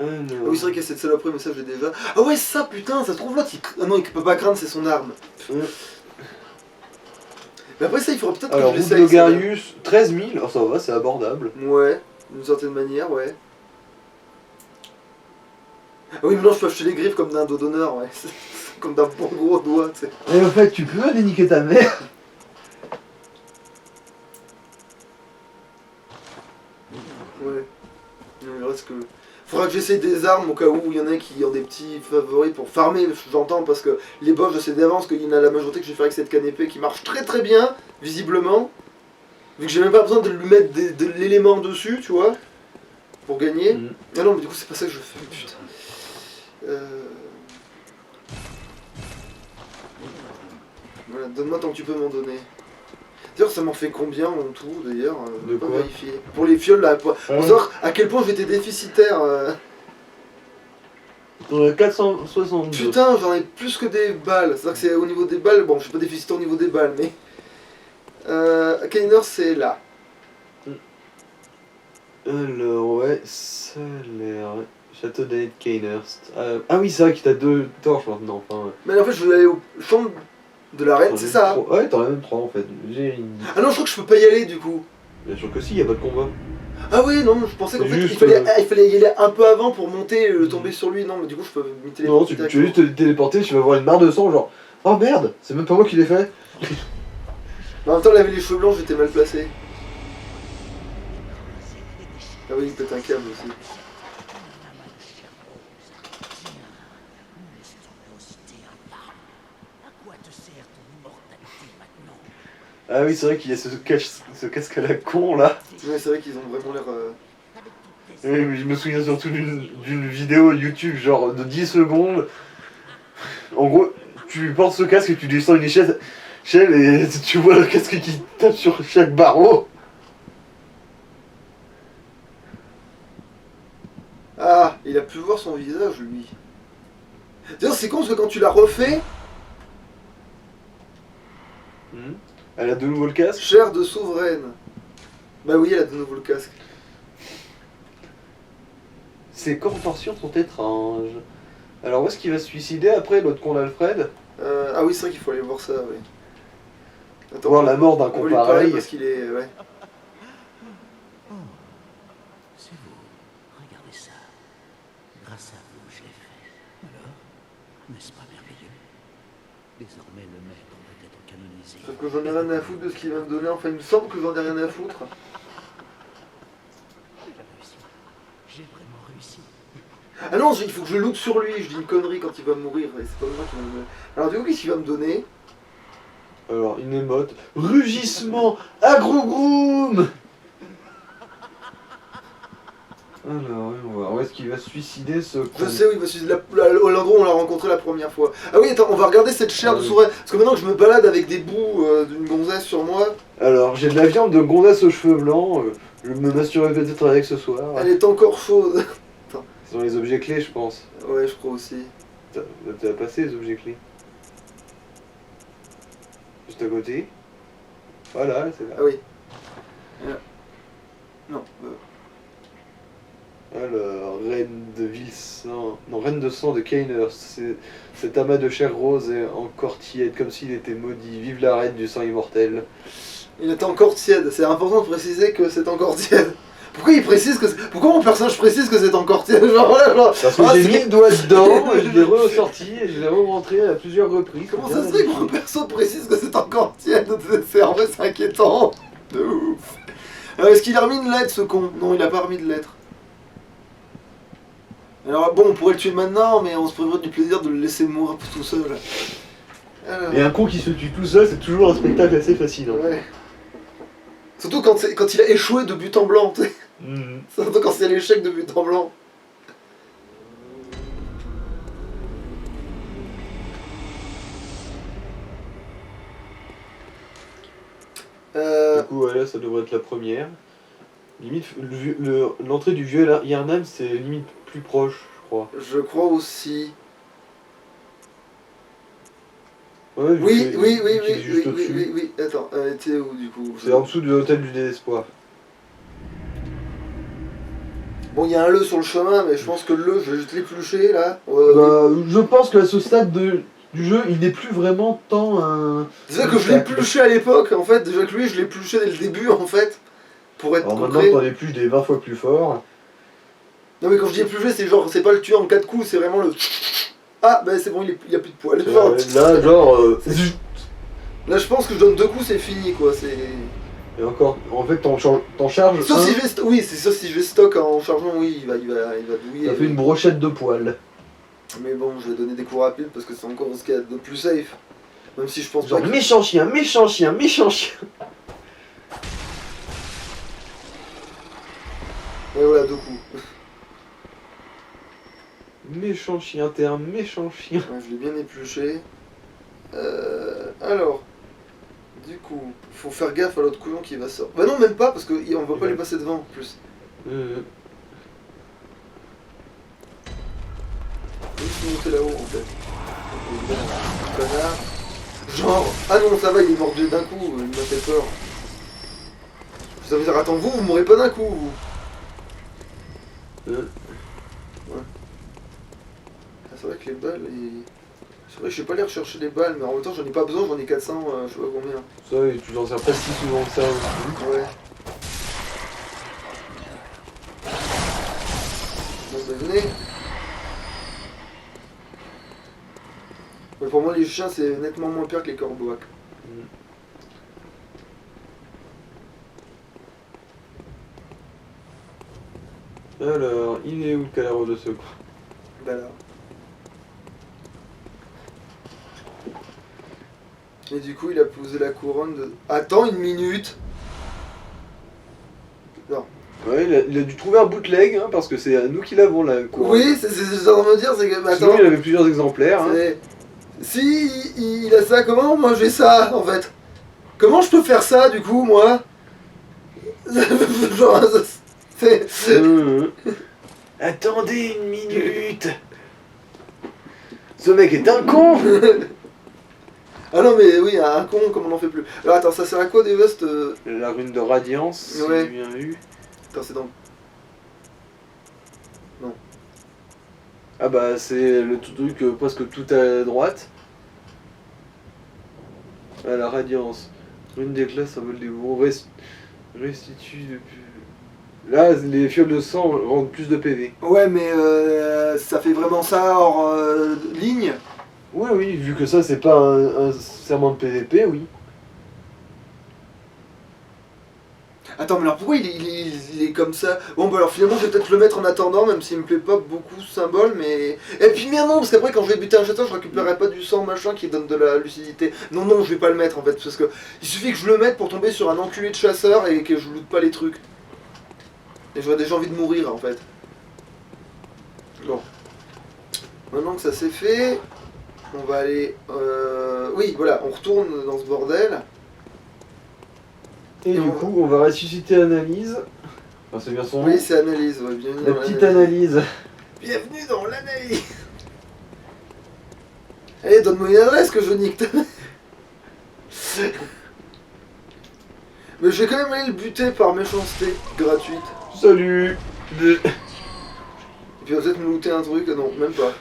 [SPEAKER 1] Ah oui, c'est vrai qu'il y a cette saloperie, mais ça j'ai déjà. Ah ouais, ça putain, ça se trouve l'autre il. Ah non, il peut pas craindre, c'est son arme. Mais après ça, il faudra peut-être que
[SPEAKER 2] alors,
[SPEAKER 1] je
[SPEAKER 2] l'essaye.
[SPEAKER 1] l'essaye.
[SPEAKER 2] Logarius, 13 000, alors ça va, c'est abordable.
[SPEAKER 1] Ouais, d'une certaine manière, ouais. Ah oui, maintenant je peux acheter les griffes comme d'un dos d'honneur, ouais. Comme d'un bon gros doigt, tu sais.
[SPEAKER 2] Et en fait, tu peux aller niquer ta mère.
[SPEAKER 1] Ouais. Il reste que. Faudra que j'essaye des armes au cas où il y en a qui ont des petits favoris pour farmer, j'entends, parce que les boss je sais d'avance qu'il y en a la majorité que je vais faire avec cette canne épée qui marche très très bien, visiblement. Vu que j'ai même pas besoin de lui mettre de l'élément dessus, tu vois, pour gagner. Ah non, mais du coup c'est pas ça que je fais, putain. Voilà, donne-moi tant que tu peux m'en donner. D'ailleurs, ça m'en fait combien en tout, d'ailleurs
[SPEAKER 2] De
[SPEAKER 1] pas
[SPEAKER 2] quoi
[SPEAKER 1] vérifier. Pour les fioles, là, pour savoir à quel point j'étais déficitaire.
[SPEAKER 2] T'en as 462.
[SPEAKER 1] Putain, j'en ai plus que des balles. C'est-à-dire que c'est au niveau des balles, bon, je suis pas déficitaire au niveau des balles, mais... Kainer, c'est là.
[SPEAKER 2] Alors, ouais, salaire... Château d'Annette Kainhurst. Ah oui, c'est vrai que t'as 2 torches maintenant. Enfin,
[SPEAKER 1] Mais en fait, je voulais aller au champ de la reine, c'est ça hein.
[SPEAKER 2] Ouais, t'en as même 3 en fait.
[SPEAKER 1] Ah non, je crois que je peux pas y aller du coup.
[SPEAKER 2] Bien sûr que si, y a pas de combat.
[SPEAKER 1] Ah oui, non, je pensais qu'en fait,
[SPEAKER 2] Juste,
[SPEAKER 1] il fallait y aller un peu avant pour monter, tomber sur lui. Non, mais du coup, je peux me téléporter.
[SPEAKER 2] Non, tu veux juste te téléporter, tu vas voir une barre de sang, genre oh merde, c'est même pas moi qui l'ai fait.
[SPEAKER 1] Mais en même temps, il avait les cheveux blancs, j'étais mal placé. Ah oui, il pète un câble aussi.
[SPEAKER 2] Ah oui, c'est vrai qu'il y a ce casque à la con là.
[SPEAKER 1] Ouais, c'est vrai qu'ils ont vraiment l'air.
[SPEAKER 2] Oui, mais je me souviens surtout d'une vidéo YouTube genre de 10 secondes. En gros, tu portes ce casque et tu descends une échelle et tu vois le casque qui tape sur chaque barreau.
[SPEAKER 1] Ah, il a pu voir son visage lui. D'ailleurs, c'est con parce que quand tu l'as refait,
[SPEAKER 2] Elle a de nouveau le casque.
[SPEAKER 1] chair de souveraine. Bah oui, elle a de nouveau le casque.
[SPEAKER 2] Ses contorsions sont étranges. Alors où est-ce qu'il va se suicider après l'autre con Alfred?
[SPEAKER 1] Ah oui, c'est vrai qu'il faut aller voir ça, oui. Attends,
[SPEAKER 2] Voir la mort d'un
[SPEAKER 1] on va
[SPEAKER 2] con
[SPEAKER 1] lui parler
[SPEAKER 2] pareil.
[SPEAKER 1] parce qu'il est. Ouais.
[SPEAKER 3] Oh, c'est vous. Regardez ça. Grâce à vous, je l'ai fait. Alors, n'est-ce pas merveilleux? Désormais, le maître peut être canonisé.
[SPEAKER 1] Sauf que j'en ai rien à foutre de ce qu'il va me donner. Enfin, il me semble que j'en ai rien à foutre.
[SPEAKER 3] J'ai réussi. J'ai vraiment réussi.
[SPEAKER 1] Ah non, il faut que je loot sur lui. Je dis une connerie quand il va mourir. Et c'est pas moi qui va me. Alors, du coup, qu'est-ce qu'il va me donner?
[SPEAKER 2] Alors une émote. Rugissement Agrogroom. Alors, on va voir. Où est-ce qu'il va se suicider ce con?
[SPEAKER 1] Je sais où il va se suicider. L'endroit où on l'a rencontré la première fois. Ah oui, attends, on va regarder cette chair de souveraine. Parce que maintenant que je me balade avec des bouts d'une gonzesse sur moi.
[SPEAKER 2] Alors, j'ai de la viande de gonzesse aux cheveux blancs. Je me masturberai peut-être avec ce soir.
[SPEAKER 1] Elle est encore chaude.
[SPEAKER 2] Ce sont les objets clés, je pense.
[SPEAKER 1] Ouais, je crois aussi.
[SPEAKER 2] T'as passé les objets clés. Juste à côté. Voilà, c'est là.
[SPEAKER 1] Ah oui. Non.
[SPEAKER 2] Alors, reine de Vilsan... Non, reine de sang de Kainhurst. Cet amas de chair rose est encore tiède, comme s'il était maudit. Vive la reine du sang immortel.
[SPEAKER 1] Il est encore tiède. C'est important de préciser que c'est encore tiède. Pourquoi il précise que pourquoi mon personnage précise que c'est encore tiède? Genre voilà, genre.
[SPEAKER 2] Parce que j'ai mis le doigt dedans, je l'ai ressorti et je l'ai rentré à plusieurs reprises.
[SPEAKER 1] Comment ça se fait que mon perso précise que c'est encore tiède? En vrai, c'est inquiétant. De ouf. Alors, est-ce qu'il a remis une lettre, ce con? Non, il a pas remis de lettre. Alors bon, on pourrait le tuer maintenant, mais on se priverait du plaisir de le laisser mourir tout seul. Alors...
[SPEAKER 2] Et un con qui se tue tout seul, c'est toujours un spectacle assez fascinant.
[SPEAKER 1] Ouais. Surtout quand il a échoué de but en blanc, tu sais. Surtout quand c'est l'échec de but en blanc.
[SPEAKER 2] Du coup, voilà, ça devrait être la première. Limite, l'entrée du vieux Yharnam, c'est limite plus proche, je crois.
[SPEAKER 1] Je crois aussi.
[SPEAKER 2] Ouais,
[SPEAKER 1] Oui, oui, oui,
[SPEAKER 2] qu'il est
[SPEAKER 1] oui,
[SPEAKER 2] juste
[SPEAKER 1] oui,
[SPEAKER 2] au-dessus.
[SPEAKER 1] oui, oui, oui. Attends, t'es où du coup?
[SPEAKER 2] C'est en dessous de l'hôtel du désespoir.
[SPEAKER 1] Bon, il y a un le sur le chemin, mais je pense que le, je vais juste l'éplucher là.
[SPEAKER 2] Bah, je pense qu'à ce stade du jeu, il n'est plus vraiment tant un.
[SPEAKER 1] Déjà que je l'ai épluché à l'époque, en fait. Déjà que lui, je l'ai épluché dès le début, en fait. Pour être
[SPEAKER 2] Alors
[SPEAKER 1] concret.
[SPEAKER 2] maintenant, t'en épluches des 20 fois plus fort.
[SPEAKER 1] Non, mais quand je dis épluché, c'est genre, c'est pas le tuer en 4 coups, c'est vraiment le. Ah, bah c'est bon, il y a plus de poils. Genre,
[SPEAKER 2] Là, genre.
[SPEAKER 1] là, je pense que je donne 2 coups, c'est fini quoi. C'est.
[SPEAKER 2] Et encore, en fait, t'en charges.
[SPEAKER 1] Sauf
[SPEAKER 2] un,
[SPEAKER 1] si je vais oui, c'est sauf si je vais stock en chargeant, oui, il va douiller.
[SPEAKER 2] ça fait une brochette de poils.
[SPEAKER 1] Mais bon, je vais donner des coups rapides parce que c'est encore ce qu'il y a de plus safe. Même si je pense
[SPEAKER 2] Genre
[SPEAKER 1] pas que...
[SPEAKER 2] méchant chien, méchant chien, méchant chien.
[SPEAKER 1] Ouais, voilà, 2 coups.
[SPEAKER 2] Méchant chien, t'es un méchant chien.
[SPEAKER 1] Ouais, je l'ai bien épluché. Alors, du coup, faut faire gaffe à l'autre couillon qui va sortir. Bah non, même pas, parce qu'on va pas
[SPEAKER 2] Ouais.
[SPEAKER 1] les passer devant, en plus. Il faut monter là-haut, en fait. Évidemment, connard. Genre, ah non, ça va, il est mort d'un coup, il m'a fait peur. Ça veut dire, attends, vous mourrez pas d'un coup, vous. Ouais. Ah, c'est vrai que les balles, c'est vrai que je vais pas aller rechercher les balles, mais en même temps, j'en ai pas besoin, j'en ai 400, je sais pas combien.
[SPEAKER 2] Ça, et tu t'en sers pas si souvent que ça aussi.
[SPEAKER 1] Ouais. Bon, bah, venez. Mais pour moi, les chiens, c'est nettement moins pire que les corbeaux.
[SPEAKER 2] Alors, il est où le cadavre de secours?
[SPEAKER 1] Bah là. Et du coup, il a posé la couronne de... Attends une minute. Non.
[SPEAKER 2] Ouais, il a dû trouver un bootleg, hein, parce que c'est à nous qui l'avons la couronne.
[SPEAKER 1] Oui, c'est ce que j'ai envie de me dire, c'est que... bah,
[SPEAKER 2] Sinon,
[SPEAKER 1] attends.
[SPEAKER 2] il avait plusieurs exemplaires. Hein.
[SPEAKER 1] Si, il a ça, comment moi j'ai ça, en fait? Comment je peux faire ça, du coup, moi? Genre, c'est...
[SPEAKER 2] Attendez une minute. Ce mec est un con.
[SPEAKER 1] Ah non, mais oui, un con, comme on n'en fait plus. Alors attends, ça sert à quoi déjà cette...
[SPEAKER 2] La rune de radiance, si
[SPEAKER 1] Ouais.
[SPEAKER 2] j'ai bien vu.
[SPEAKER 1] Attends, c'est dans...
[SPEAKER 2] Ah bah c'est le truc presque tout à droite. Ah, la radiance. Rune d'éclat, symbole des bons. Restitue de... Là, les fioles de sang rendent plus de PV.
[SPEAKER 1] Ouais, mais ça fait vraiment ça hors ligne?
[SPEAKER 2] Oui, oui, vu que ça, c'est pas un serment de PVP, oui.
[SPEAKER 1] Attends, mais alors pourquoi il est comme ça? Bon, bah alors finalement, je vais peut-être le mettre en attendant, même s'il me plaît pas beaucoup ce symbole, mais... Et puis mais non, parce qu'après, quand je vais buter un chasseur, je récupérerai pas du sang machin qui donne de la lucidité. Non, non, je vais pas le mettre en fait, parce que il suffit que je le mette pour tomber sur un enculé de chasseur et que je loot pas les trucs. Et j'aurais déjà envie de mourir en fait. Bon. Maintenant que ça c'est fait, on va aller... Oui, voilà, on retourne dans ce bordel.
[SPEAKER 2] Et du coup, on va ressusciter Analyse. Enfin, c'est bien son nom.
[SPEAKER 1] Oui, c'est Analyse, ouais, bienvenue
[SPEAKER 2] La
[SPEAKER 1] dans
[SPEAKER 2] petite
[SPEAKER 1] l'analyse.
[SPEAKER 2] Analyse.
[SPEAKER 1] Bienvenue dans l'analyse. Allez, donne-moi une adresse que je nique. Mais je vais quand même aller le buter par méchanceté gratuite.
[SPEAKER 2] Salut.
[SPEAKER 1] Et puis il va peut-être me looter un truc, non, même pas.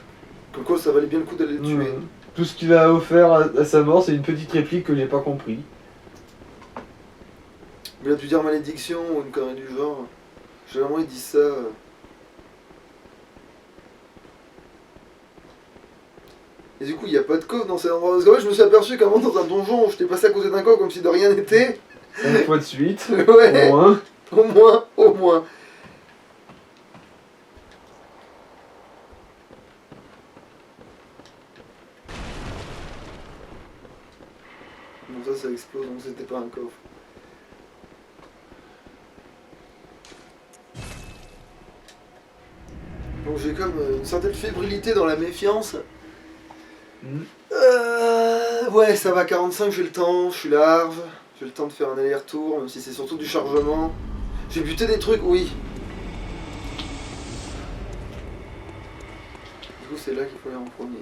[SPEAKER 1] Comme quoi ça valait bien le coup d'aller le tuer.
[SPEAKER 2] Tout ce qu'il a offert à sa mort, c'est une petite réplique que j'ai pas compris.
[SPEAKER 1] Mais il a dû dire malédiction ou une connerie du genre. Généralement ils disent ça. Et du coup il n'y a pas de coffre dans cet endroit. Parce qu'en fait je me suis aperçu qu'avant dans un donjon j'étais passé à côté d'un coffre comme si de rien n'était.
[SPEAKER 2] 5 fois de suite.
[SPEAKER 1] Ouais.
[SPEAKER 2] Au moins.
[SPEAKER 1] Au moins, au moins. Bon ça explose donc c'était pas un coffre. Donc j'ai comme une certaine fébrilité dans la méfiance. Ouais, ça va, 45, j'ai le temps, je suis large. J'ai le temps de faire un aller-retour, même si c'est surtout du chargement. J'ai buté des trucs, oui. Du coup, c'est là qu'il faut aller en premier.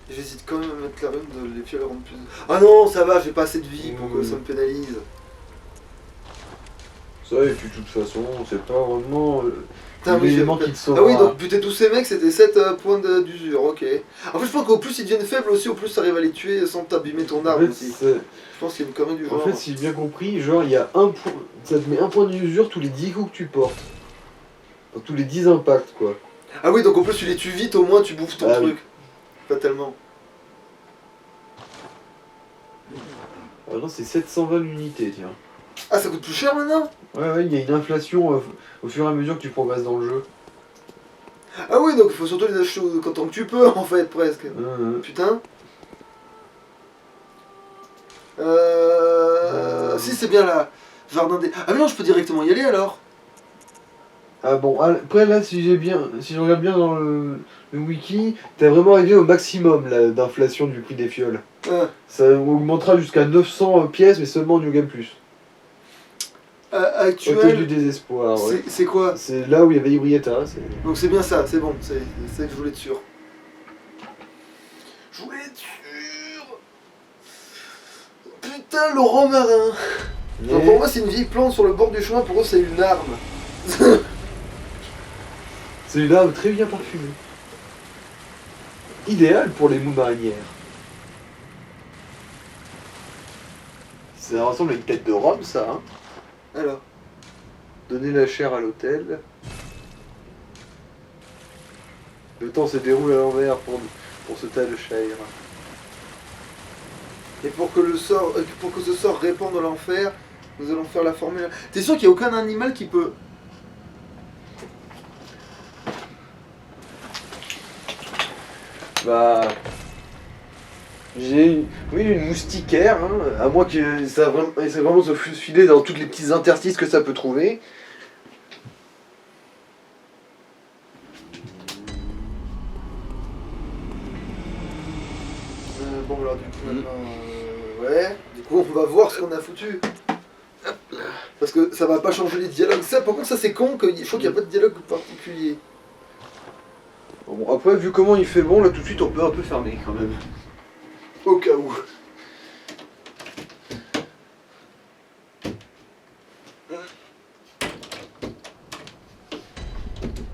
[SPEAKER 1] J'hésite quand même à mettre la rune de les fioles rendre plus... Ah non, ça va, j'ai pas assez de vie pour que ça me pénalise.
[SPEAKER 2] Ça, et puis de toute façon, c'est pas vraiment
[SPEAKER 1] Putain, oui,
[SPEAKER 2] l'élément qui te sauve.
[SPEAKER 1] Ah oui, donc buter tous ces mecs, c'était 7 points d'usure, ok. En fait, je pense qu'au plus ils deviennent faibles aussi, au plus t'arrives à les tuer sans t'abîmer ton arme aussi. Je pense qu'il y a une connerie du genre.
[SPEAKER 2] En fait, si j'ai bien compris, genre, il y a un point... Ça te met un point d'usure tous les 10 coups que tu portes. Enfin, tous les 10 impacts, quoi.
[SPEAKER 1] Ah oui, donc en plus tu les tues vite, au moins tu bouffes ton truc.
[SPEAKER 2] Oui.
[SPEAKER 1] Pas tellement.
[SPEAKER 2] Ah non, c'est 720 unités, tiens.
[SPEAKER 1] Ah, ça coûte plus cher maintenant?
[SPEAKER 2] Ouais, il y a une inflation au fur et à mesure que tu progresses dans le jeu.
[SPEAKER 1] Ah oui, donc il faut surtout les acheter tant que tu peux, en fait, presque. Putain. Si, c'est bien là. Jardin des... Ah mais non, je peux directement y aller alors.
[SPEAKER 2] Ah bon, après là, si je regarde bien dans le wiki, t'as vraiment arrivé au maximum d'inflation du prix des fioles. Ça augmentera jusqu'à 900 pièces, mais seulement au New Game Plus.
[SPEAKER 1] Actuel...
[SPEAKER 2] Hôtel du désespoir, ouais.
[SPEAKER 1] C'est quoi?
[SPEAKER 2] C'est là où il y avait Ibrieta.
[SPEAKER 1] Donc c'est bien ça, c'est bon, c'est ça que je voulais être sûr. Je voulais être sûr. Putain, le romarin. Genre, pour moi c'est une vieille plante sur le bord du chemin, pour eux c'est une arme.
[SPEAKER 2] C'est une arme très bien parfumée. Idéal pour les moules marinières. Ça ressemble à une tête de rhum, ça, hein.
[SPEAKER 1] Alors.
[SPEAKER 2] Donner la chair à l'hôtel. Le temps se déroule à l'envers pour ce tas de chair.
[SPEAKER 1] Et pour que ce sort répande l'enfer, nous allons faire la formule. T'es sûr qu'il n'y a aucun animal qui peut...
[SPEAKER 2] Bah... J'ai une moustiquaire, hein, à moins que ça vraiment se filer dans toutes les petits interstices que ça peut trouver.
[SPEAKER 1] Bon alors du coup maintenant... ouais, du coup on va voir ce qu'on a foutu. Parce que ça va pas changer les dialogues. Ça par contre ça c'est con, je crois qu'il n'y a pas de dialogue particulier.
[SPEAKER 2] Bon, après vu comment il fait bon, là tout de suite on peut un peu fermer quand même.
[SPEAKER 1] Au cas où.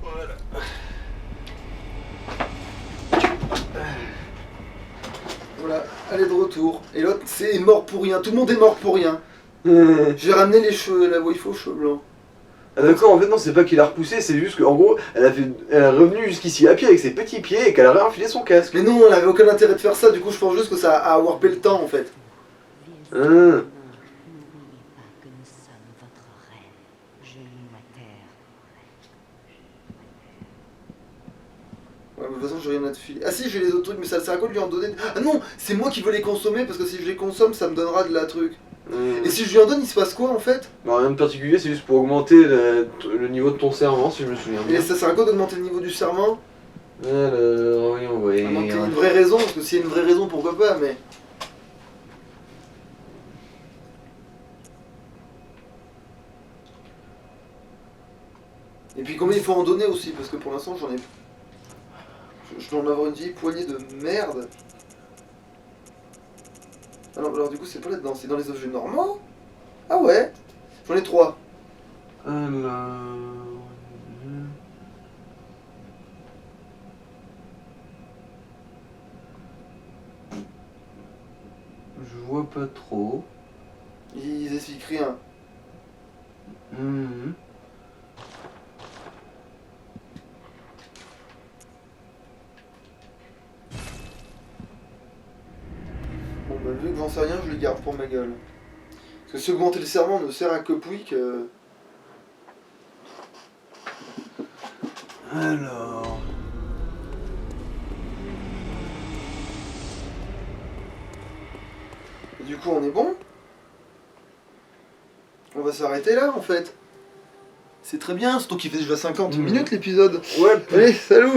[SPEAKER 1] Voilà. Voilà, elle est de retour. Et l'autre, c'est mort pour rien. Tout le monde est mort pour rien. J'ai ramené les cheveux, la waifu aux cheveux blancs.
[SPEAKER 2] Ah d'accord, en fait non, c'est pas qu'il a repoussé, c'est juste qu'en gros, elle est revenue jusqu'ici à pied avec ses petits pieds et qu'elle a réenfilé son casque.
[SPEAKER 1] Mais non, on avait aucun intérêt de faire ça, du coup je pense juste que ça a warpé le temps en fait.
[SPEAKER 4] N'oubliez pas que nous sommes votre reine. Je lis la terre.
[SPEAKER 1] Ouais, mais de toute façon, j'ai rien à te filer. Ah si, j'ai les autres trucs, mais ça sert à quoi de lui en donner? Ah non, c'est moi qui veux les consommer, parce que si je les consomme, ça me donnera de la truc. Et si je lui en donne, il se passe quoi en fait?
[SPEAKER 2] Bah, rien de particulier, c'est juste pour augmenter le niveau de ton serment, si je me souviens bien.
[SPEAKER 1] Et ça sert à quoi d'augmenter le niveau du serment?
[SPEAKER 2] Alors, oui, on va y
[SPEAKER 1] À moins qu'il y ait une vraie raison, parce que s'il y a une vraie raison, pourquoi pas, mais... Et puis combien il faut en donner aussi, parce que pour l'instant j'en ai... Je dois en avoir une vieille poignée de merde. Alors du coup c'est pas là-dedans, c'est dans les objets normaux? Ah ouais. J'en ai 3.
[SPEAKER 2] Alors... Je vois pas trop.
[SPEAKER 1] Ils expliquent rien. Bon bah vu que j'en sais rien, je les garde pour ma gueule. Parce que si augmenter le serment ne sert à que pouic...
[SPEAKER 2] Alors...
[SPEAKER 1] Et du coup on est bon? On va s'arrêter là en fait. C'est très bien, surtout qu'il fait déjà 50
[SPEAKER 2] Mhm.
[SPEAKER 1] minutes l'épisode.
[SPEAKER 2] Ouais,
[SPEAKER 1] Allez, salut.